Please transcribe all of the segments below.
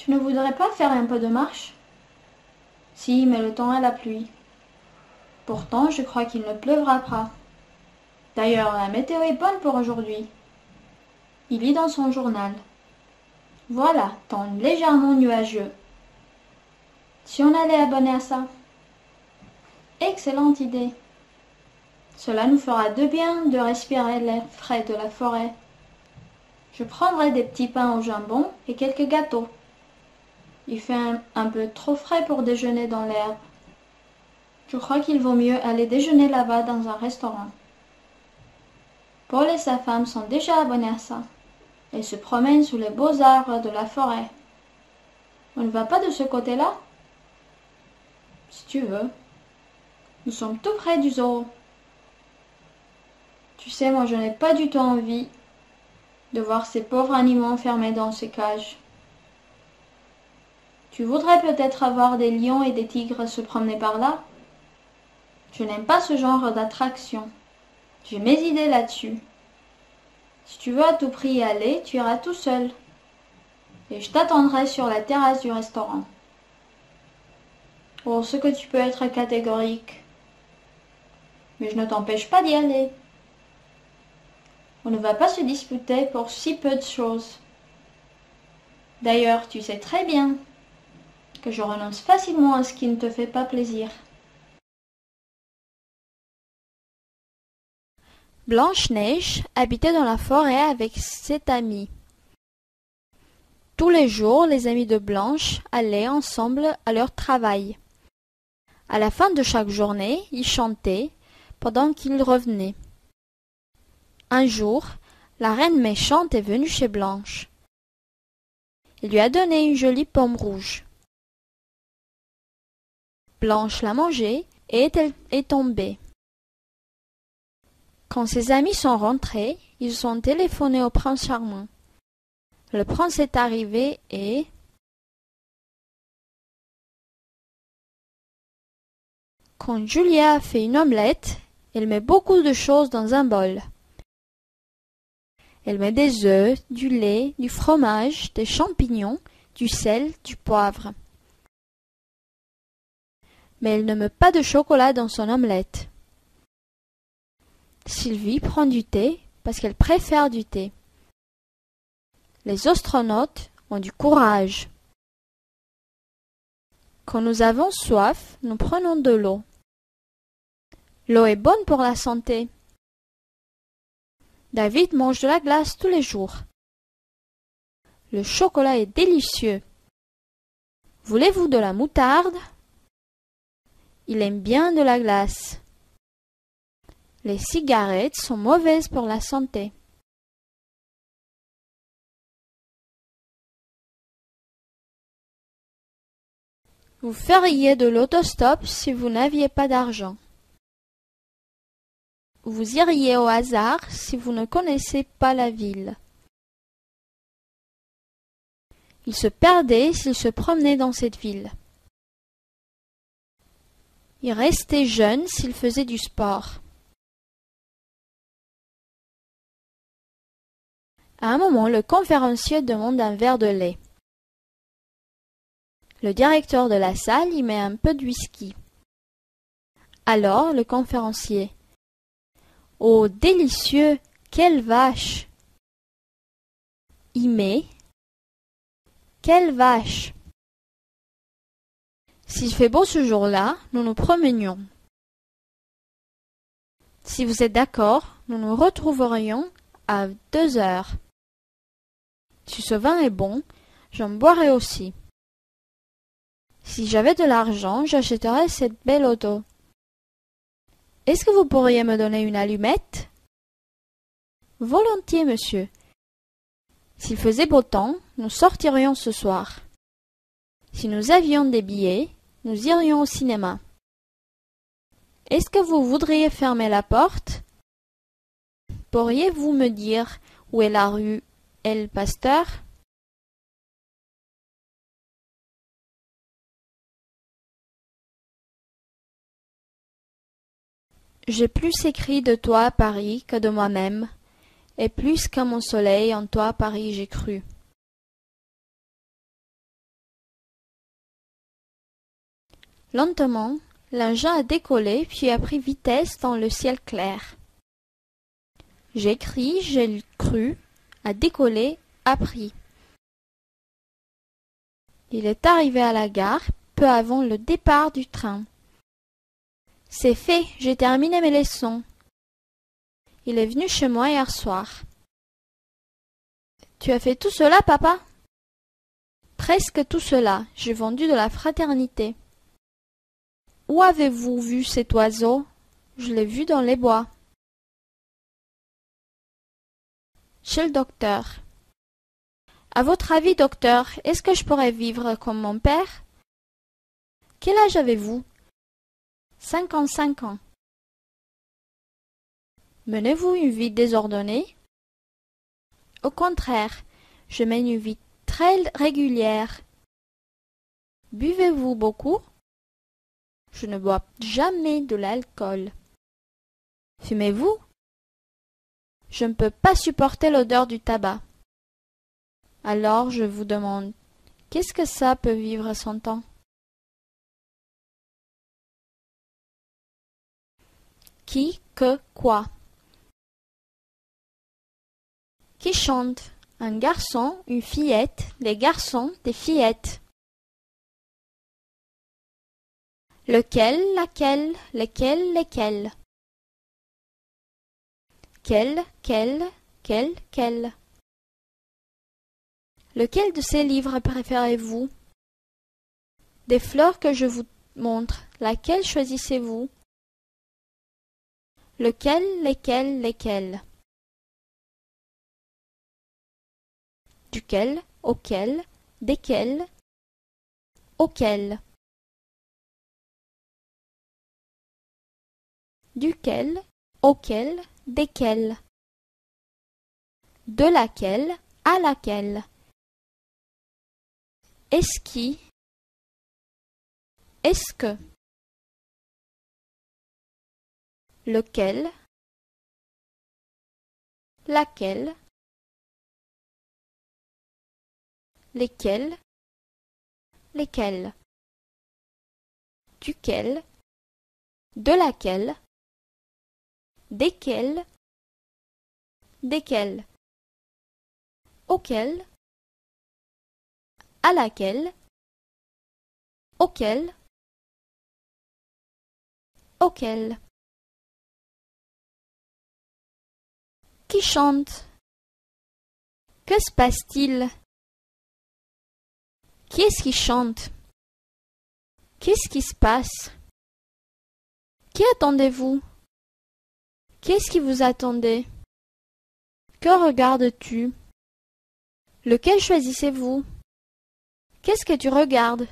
Tu ne voudrais pas faire un peu de marche? Si, mais le temps est la pluie. Pourtant, je crois qu'il ne pleuvra pas. D'ailleurs, la météo est bonne pour aujourd'hui. Il lit dans son journal. Voilà, temps légèrement nuageux. Si on allait abonner à ça? Excellente idée. Cela nous fera de bien de respirer l'air frais de la forêt. Je prendrai des petits pains au jambon et quelques gâteaux. Il fait un peu trop frais pour déjeuner dans l'herbe. Je crois qu'il vaut mieux aller déjeuner là-bas dans un restaurant. Paul et sa femme sont déjà abonnés à ça. Ils se promènent sous les beaux arbres de la forêt. On ne va pas de ce côté-là? Si tu veux. Nous sommes tout près du zoo. Tu sais, moi je n'ai pas du tout envie de voir ces pauvres animaux enfermés dans ces cages. Tu voudrais peut-être avoir des lions et des tigres se promener par là? Je n'aime pas ce genre d'attraction. J'ai mes idées là-dessus. Si tu veux à tout prix y aller, tu iras tout seul. Et je t'attendrai sur la terrasse du restaurant. Oh, ce que tu peux être catégorique. Mais je ne t'empêche pas d'y aller. On ne va pas se disputer pour si peu de choses. D'ailleurs, tu sais très bien que je renonce facilement à ce qui ne te fait pas plaisir. Blanche-Neige habitait dans la forêt avec 7 amis. Tous les jours, les amis de Blanche allaient ensemble à leur travail. À la fin de chaque journée, ils chantaient pendant qu'ils revenaient. Un jour, la reine méchante est venue chez Blanche. Il lui a donné une jolie pomme rouge. Blanche l'a mangée et elle est tombée. Quand ses amis sont rentrés, ils ont téléphoné au prince charmant. Le prince est arrivé et... Quand Julia a fait une omelette, elle met beaucoup de choses dans un bol. Elle met des œufs, du lait, du fromage, des champignons, du sel, du poivre. Mais elle ne met pas de chocolat dans son omelette. Sylvie prend du thé parce qu'elle préfère du thé. Les astronautes ont du courage. Quand nous avons soif, nous prenons de l'eau. L'eau est bonne pour la santé. David mange de la glace tous les jours. Le chocolat est délicieux. Voulez-vous de la moutarde? Il aime bien de la glace. Les cigarettes sont mauvaises pour la santé. Vous feriez de l'autostop si vous n'aviez pas d'argent. Vous iriez au hasard si vous ne connaissez pas la ville. Il se perdait s'il se promenait dans cette ville. Il restait jeune s'il faisait du sport. À un moment, le conférencier demande un verre de lait. Le directeur de la salle y met un peu de whisky. Alors, le conférencier: « Oh, délicieux! Quelle vache! » Y met: « Quelle vache! » S'il fait beau ce jour-là, nous nous promenions. Si vous êtes d'accord, nous nous retrouverions à 2 heures. Si ce vin est bon, j'en boirai aussi. Si j'avais de l'argent, j'achèterais cette belle auto. Est-ce que vous pourriez me donner une allumette? Volontiers, monsieur. S'il faisait beau temps, nous sortirions ce soir. Si nous avions des billets, nous irions au cinéma. Est-ce que vous voudriez fermer la porte? Pourriez-vous me dire où est la rue El Pasteur? J'ai plus écrit de toi, Paris, que de moi-même, et plus qu'à mon soleil, en toi, Paris, j'ai cru. Lentement, l'engin a décollé puis a pris vitesse dans le ciel clair. J'ai crié, j'ai cru, a décollé, a pris. Il est arrivé à la gare peu avant le départ du train. C'est fait, j'ai terminé mes leçons. Il est venu chez moi hier soir. Tu as fait tout cela, papa? Presque tout cela, j'ai vendu de la fraternité. Où avez-vous vu cet oiseau? Je l'ai vu dans les bois. Chez le docteur. À votre avis, docteur, est-ce que je pourrais vivre comme mon père? Quel âge avez-vous? 55 ans. Menez-vous une vie désordonnée? Au contraire, je mène une vie très régulière. Buvez-vous beaucoup? Je ne bois jamais de l'alcool. Fumez-vous? Je ne peux pas supporter l'odeur du tabac. Alors je vous demande, qu'est-ce que ça peut vivre 100 ans? Qui, que, quoi? Qui chante? Un garçon, une fillette, des garçons, des fillettes. Lequel, laquelle, lesquels, lesquels. Quel, quel. Lequel de ces livres préférez-vous? Des fleurs que je vous montre, laquelle choisissez-vous? Lequel, lesquels, lesquels. Duquel, auquel, desquels, auquel. Duquel, auquel, desquels. De laquelle, à laquelle. Est-ce qui, est-ce que. Lequel, laquelle, lesquels, lesquels. Duquel, de laquelle, desquels, desquels. Auquel, à laquelle, auquel, auquel. Qui chante? Que se passe-t-il? Qui est-ce qui chante? Qu'est-ce qui se passe? Qui attendez-vous? Qu'est-ce qui vous attendez? Que regardes-tu? Lequel choisissez-vous? Qu'est-ce que tu regardes?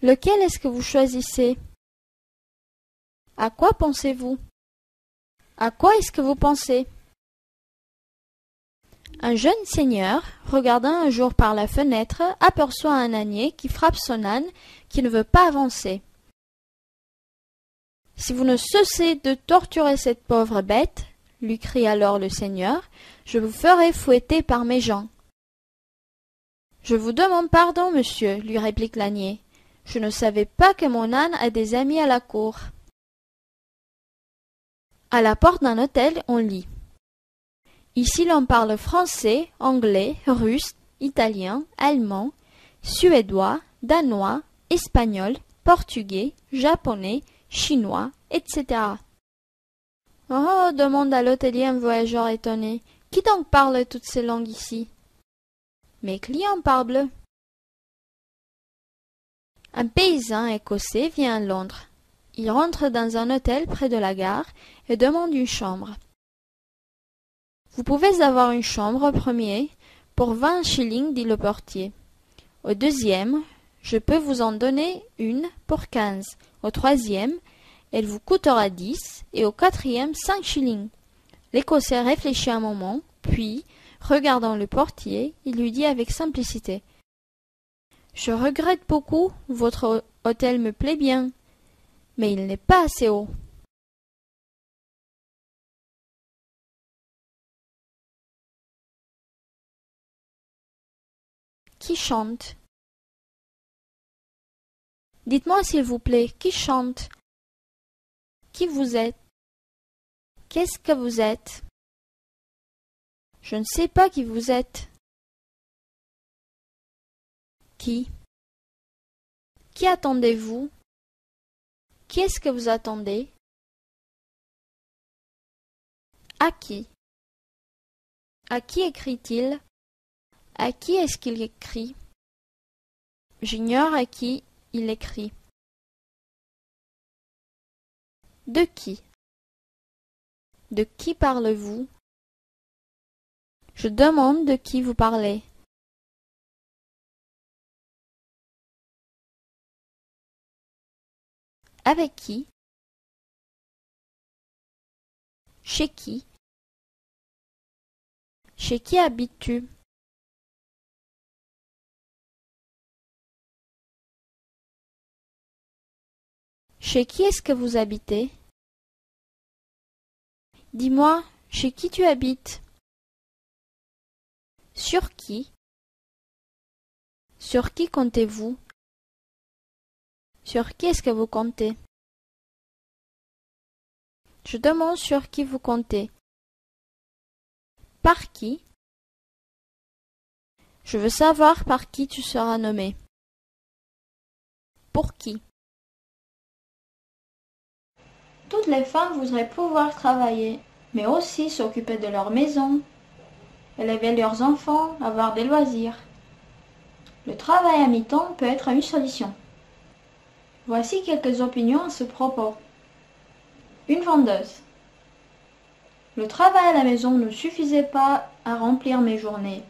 Lequel est-ce que vous choisissez? À quoi pensez-vous? À quoi est-ce que vous pensez? Un jeune seigneur, regardant un jour par la fenêtre, aperçoit un ânier qui frappe son âne, qui ne veut pas avancer. « Si vous ne cessez de torturer cette pauvre bête, lui crie alors le seigneur, je vous ferai fouetter par mes gens. »« Je vous demande pardon, monsieur, lui réplique l'ânier. Je ne savais pas que mon âne a des amis à la cour. » À la porte d'un hôtel, on lit. Ici l'on parle français, anglais, russe, italien, allemand, suédois, danois, espagnol, portugais, japonais, chinois, etc. Oh, demande à l'hôtelier un voyageur étonné. Qui donc parle toutes ces langues ici? Mes clients parlent. Un paysan écossais vient à Londres. Il rentre dans un hôtel près de la gare et demande une chambre. Vous pouvez avoir une chambre au premier pour 20 shillings, dit le portier. Au deuxième, je peux vous en donner une pour 15. Au troisième, elle vous coûtera 10 et au quatrième 5 shillings. L'Écossais réfléchit un moment, puis, regardant le portier, il lui dit avec simplicité: Je regrette beaucoup, votre hôtel me plaît bien, mais il n'est pas assez haut. Qui chante? Dites-moi s'il vous plaît, qui chante? Qui vous êtes? Qu'est-ce que vous êtes? Je ne sais pas qui vous êtes. Qui? Qui attendez-vous? Qui est-ce que vous attendez? À qui? À qui écrit-il? À qui est-ce qu'il écrit? J'ignore à qui il écrit. De qui? De qui parlez-vous? Je demande de qui vous parlez. Avec qui? Chez qui? Chez qui habites-tu? Chez qui est-ce que vous habitez? Dis-moi, chez qui tu habites? Sur qui? Sur qui comptez-vous? Sur qui est-ce que vous comptez? Je demande sur qui vous comptez. Par qui? Je veux savoir par qui tu seras nommé. Pour qui? Toutes les femmes voudraient pouvoir travailler, mais aussi s'occuper de leur maison, élever leurs enfants, avoir des loisirs. Le travail à mi-temps peut être une solution. Voici quelques opinions à ce propos. Une vendeuse. Le travail à la maison ne suffisait pas à remplir mes journées.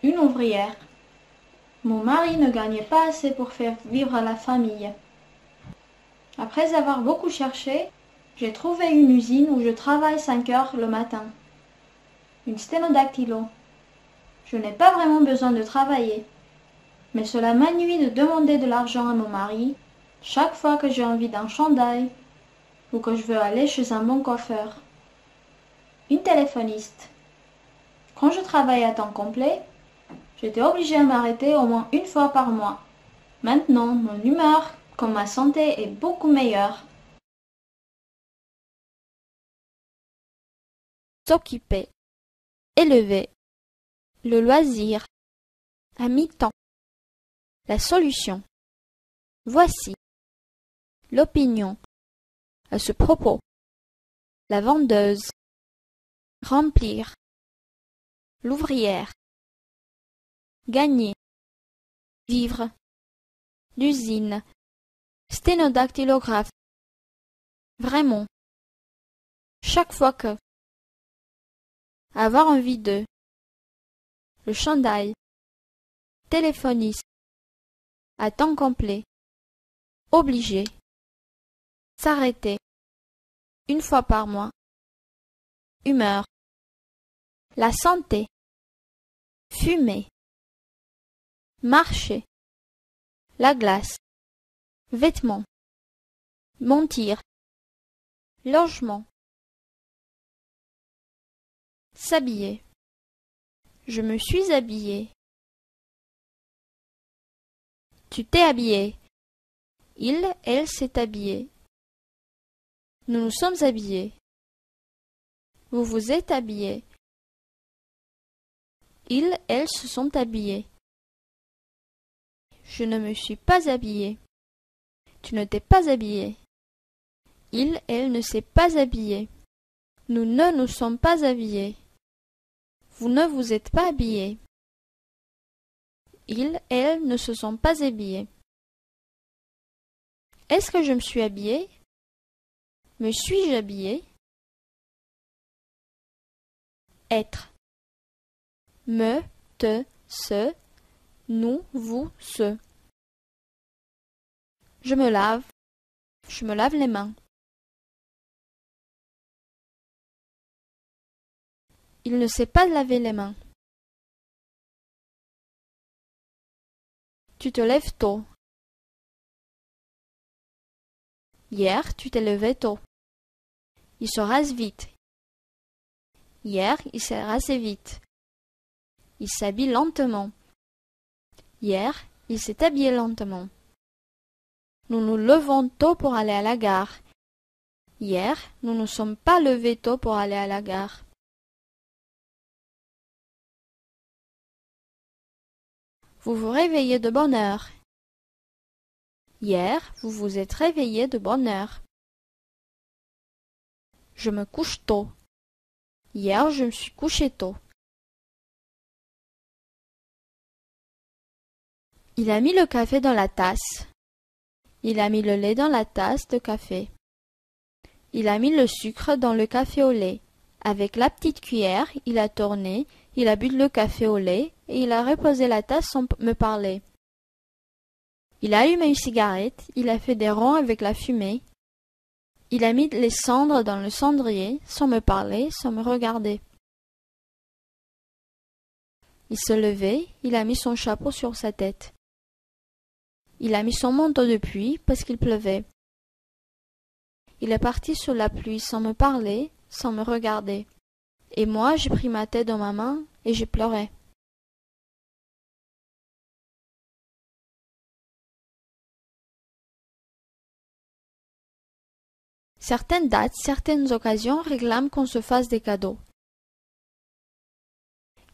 Une ouvrière. Mon mari ne gagnait pas assez pour faire vivre la famille. Après avoir beaucoup cherché, j'ai trouvé une usine où je travaille 5 heures le matin. Une sténodactylo. Je n'ai pas vraiment besoin de travailler. Mais cela m'ennuie de demander de l'argent à mon mari chaque fois que j'ai envie d'un chandail ou que je veux aller chez un bon coiffeur. Une téléphoniste. Quand je travaillais à temps complet, j'étais obligée de m'arrêter au moins une fois par mois. Maintenant, mon humeur comme ma santé est beaucoup meilleure. S'occuper. Élever. Le loisir. À mi-temps. La solution. Voici. L'opinion. À ce propos. La vendeuse. Remplir. L'ouvrière. Gagner. Vivre. L'usine. Sténodactylographe. Vraiment. Chaque fois que. Avoir envie de. Le chandail. Téléphoniste. À temps complet. Obligé. S'arrêter. Une fois par mois. Humeur. La santé. Fumer. Marcher. La glace. Vêtements. Mentir. Logement. S'habiller. Je me suis habillé. Tu t'es habillé. Il, elle s'est habillé. Nous nous sommes habillés. Vous vous êtes habillés. Ils, elles se sont habillés. Je ne me suis pas habillé. Tu ne t'es pas habillé. Il, elle ne s'est pas habillé. Nous ne nous sommes pas habillés. Vous ne vous êtes pas habillés. Ils, elles ne se sont pas habillés. Est-ce que je me suis habillé? Me suis-je habillé? Être. Me, te, se, nous, vous, ce. Je me lave. Je me lave les mains. Il ne sait pas laver les mains. Tu te lèves tôt. Hier, tu t'es levé tôt. Il se rase vite. Hier, il s'est rasé vite. Il s'habille lentement. Hier, il s'est habillé lentement. nous nous levons tôt pour aller à la gare. Hier, nous ne sommes pas levés tôt pour aller à la gare. Vous vous réveillez de bonne heure. Hier, vous vous êtes réveillé de bonne heure. Je me couche tôt. Hier, je me suis couché tôt. Il a mis le café dans la tasse. Il a mis le lait dans la tasse de café. Il a mis le sucre dans le café au lait. Avec la petite cuillère, il a tourné, il a bu le café au lait et il a reposé la tasse sans me parler. Il a allumé une cigarette, il a fait des ronds avec la fumée. Il a mis les cendres dans le cendrier, sans me parler, sans me regarder. Il se levait, il a mis son chapeau sur sa tête. Il a mis son manteau de pluie parce qu'il pleuvait. Il est parti sous la pluie sans me parler, sans me regarder. Et moi, j'ai pris ma tête dans ma main et j'ai pleuré. Certaines dates, certaines occasions réclament qu'on se fasse des cadeaux.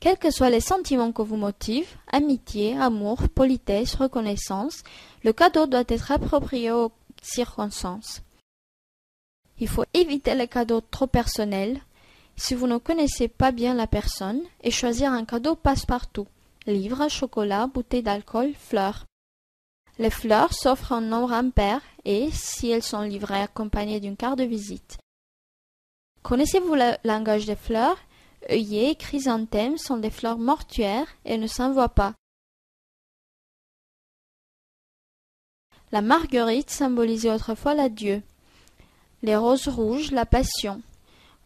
Quels que soient les sentiments que vous motivent, amitié, amour, politesse, reconnaissance, le cadeau doit être approprié aux circonstances. Il faut éviter les cadeaux trop personnels si vous ne connaissez pas bien la personne et choisir un cadeau passe-partout. Livres, chocolat, bouteilles d'alcool, fleurs. Les fleurs s'offrent en nombre impair et, si elles sont livrées accompagnées d'une carte de visite. Connaissez-vous le langage des fleurs? Œillets et chrysanthèmes sont des fleurs mortuaires et ne s'envoient pas. La marguerite symbolisait autrefois l'adieu. Les roses rouges, la passion.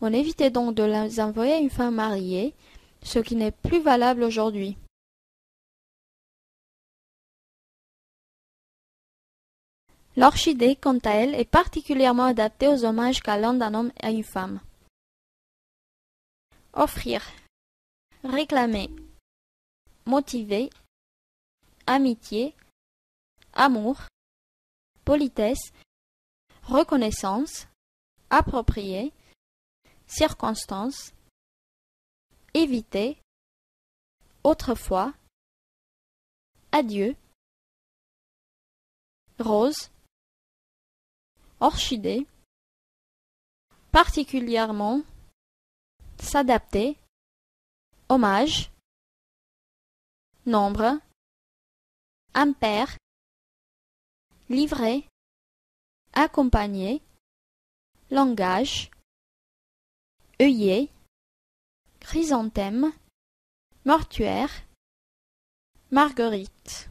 On évitait donc de les envoyer à une femme mariée, ce qui n'est plus valable aujourd'hui. L'orchidée, quant à elle, est particulièrement adaptée aux hommages galants d'un homme à une femme. Offrir, réclamer, motiver, amitié, amour, politesse, reconnaissance, approprier, circonstance, éviter, autrefois, adieu, rose, orchidée, particulièrement, s'adapter, hommage, nombre, impair, livrer, accompagner, langage, œillet, chrysanthème, mortuaire, marguerite.